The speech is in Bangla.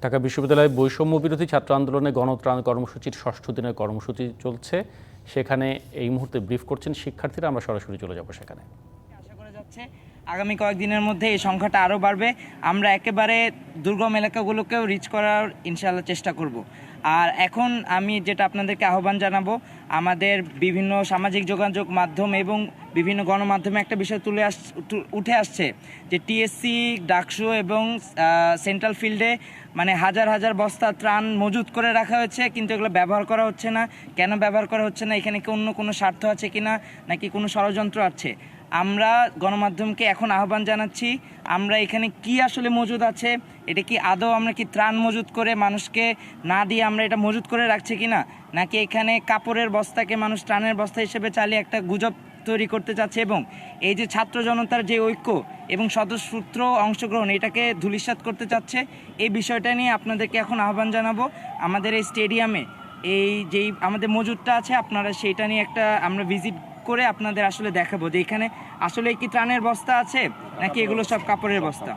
ঢাকা বিশ্ববিদ্যালয়ে বৈষম্য বিরোধী ছাত্র আন্দোলনে গণত্রাণ কর্মসূচির 6ষ্ঠ দিনের কর্মসূচি চলছে। সেখানে এই মুহূর্তে ব্রিফ করছেন শিক্ষার্থীরা। আমরা সরাসরি চলে যাব সেখানে। আশা করা যাচ্ছে আগামী কয়েকদিনের মধ্যে এই সংখ্যাটা আরও বাড়বে। আমরা একেবারে দুর্গম এলাকাগুলোকেও রিচ করার ইনশাআল্লাহ চেষ্টা করব। আর এখন আমি যেটা আপনাদেরকে আহ্বান জানাবো, আমাদের বিভিন্ন সামাজিক যোগাযোগ মাধ্যম এবং বিভিন্ন গণমাধ্যমে একটা বিষয় উঠে আসছে যে টিএসসি, ডাকসু এবং সেন্ট্রাল ফিল্ডে মানে হাজার হাজার বস্তা ত্রাণ মজুত করে রাখা হয়েছে, কিন্তু এগুলো ব্যবহার করা হচ্ছে না। কেন ব্যবহার করা হচ্ছে না? এখানে কি অন্য কোনো স্বার্থ আছে কিনা, নাকি কোনো ষড়যন্ত্র আছে? আমরা গণমাধ্যমকে এখন আহ্বান জানাচ্ছি, আমরা এখানে কি আসলে মজুদ আছে, এটা কি আদৌ আমরা কি ত্রাণ মজুত করে মানুষকে না দিয়ে আমরা এটা মজুত করে রাখছি কিনা, নাকি এখানে কাপড়ের বস্তাকে মানুষ ত্রাণের বস্তা হিসেবে চালিয়ে একটা গুজব তৈরি করতে চাচ্ছে। এবং এই যে ছাত্র জনতার যে ঐক্য এবং স্বতঃস্ফূর্ত অংশগ্রহণ, এটাকে ধূলিসাৎ করতে চাচ্ছে। এই বিষয়টা নিয়ে আপনাদেরকে এখন আহ্বান জানাবো, আমাদের এই স্টেডিয়ামে এই যেই আমাদের মজুদটা আছে, আপনারা সেইটা নিয়ে একটা আমরা ভিজিট করে আপনাদের আসলে দেখাবো যে এখানে আসলে কি ত্রাণের বস্তা আছে নাকি এগুলো সব কাপড়ের বস্তা।